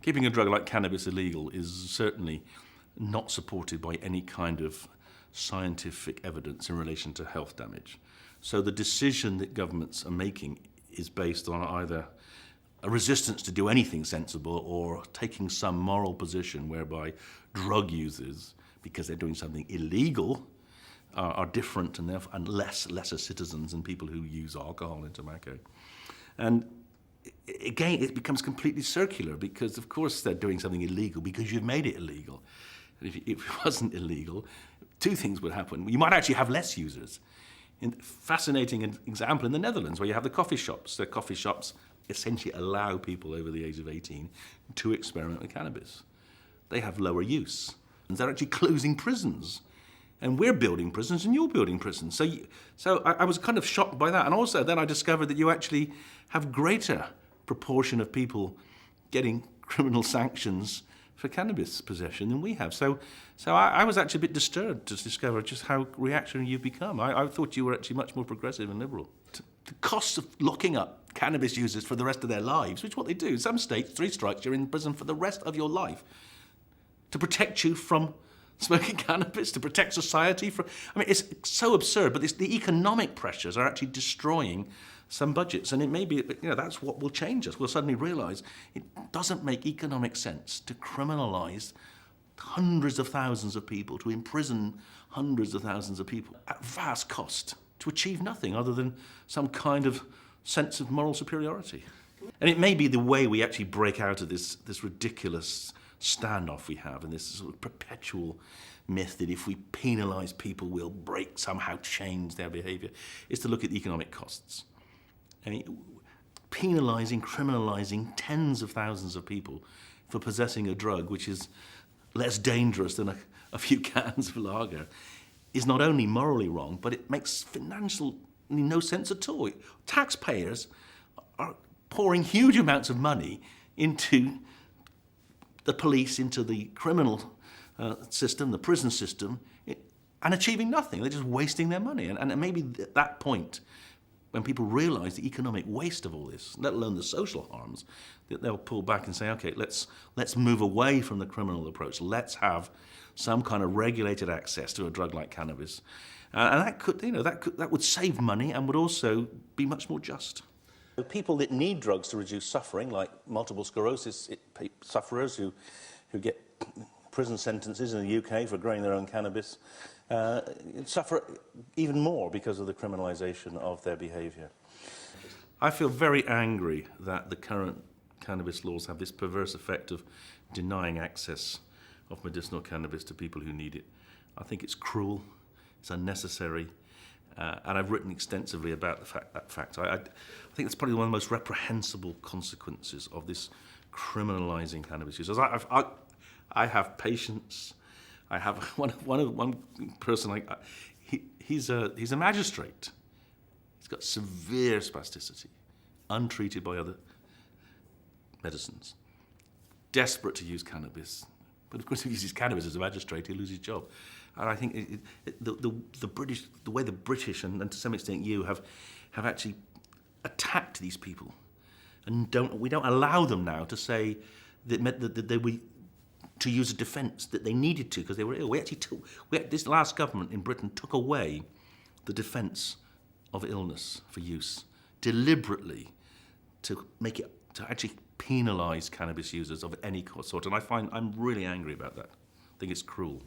Keeping a drug like cannabis illegal is certainly not supported by any kind of scientific evidence in relation to health damage. So the decision that governments are making is based on either a resistance to do anything sensible or taking some moral position whereby drug users, because they're doing something illegal, are different and lesser citizens than people who use alcohol and tobacco. And again, it becomes completely circular because, of course, they're doing something illegal because you've made it illegal. And if it wasn't illegal, two things would happen. You might actually have less users. Fascinating example in the Netherlands where you have the coffee shops. The coffee shops essentially allow people over the age of 18 to experiment with cannabis. They have lower use. And they're actually closing prisons. And we're building prisons and you're building prisons. So I was kind of shocked by that. And also then I discovered that you actually have greater proportion of people getting criminal sanctions for cannabis possession than we have. So I was actually a bit disturbed to discover just how reactionary you've become. I thought you were actually much more progressive and liberal. The cost of locking up cannabis users for the rest of their lives, which is what they do. In some states, 3 strikes, you're in prison for the rest of your life to protect you from smoking cannabis, to protect society from... I mean, it's so absurd, but the economic pressures are actually destroying some budgets, and it may be, that's what will change us. We'll suddenly realise it doesn't make economic sense to criminalise hundreds of thousands of people, to imprison hundreds of thousands of people at vast cost, to achieve nothing other than some kind of sense of moral superiority. And it may be the way we actually break out of this ridiculous standoff we have and this sort of perpetual myth that if we penalise people, we'll somehow change their behaviour, is to look at the economic costs. I mean, penalising, criminalising tens of thousands of people for possessing a drug which is less dangerous than a few cans of lager is not only morally wrong, but it makes financially no sense at all. Taxpayers are pouring huge amounts of money into the police, into the criminal system, the prison system, and achieving nothing. They're just wasting their money. And maybe at that point, when people realise the economic waste of all this, let alone the social harms, that they'll pull back and say, okay, let's move away from the criminal approach. Let's have some kind of regulated access to a drug like cannabis. And that would save money and would also be much more just. People that need drugs to reduce suffering, like multiple sclerosis sufferers who get prison sentences in the UK for growing their own cannabis, suffer even more because of the criminalisation of their behaviour. I feel very angry that the current cannabis laws have this perverse effect of denying access of medicinal cannabis to people who need it. I think it's cruel, it's unnecessary, and I've written extensively about that fact. I think it's probably one of the most reprehensible consequences of this criminalising cannabis use. I have patients. I have one person. He's a magistrate. He's got severe spasticity, untreated by other medicines. Desperate to use cannabis, but of course, if he uses cannabis as a magistrate, he'll lose his job. And I think the way the British and to some extent you have actually attacked these people, and we don't allow them now to say that they to use a defence that they needed to because they were ill. This last government in Britain took away the defence of illness for use deliberately to actually penalise cannabis users of any sort. And I'm really angry about that. I think it's cruel.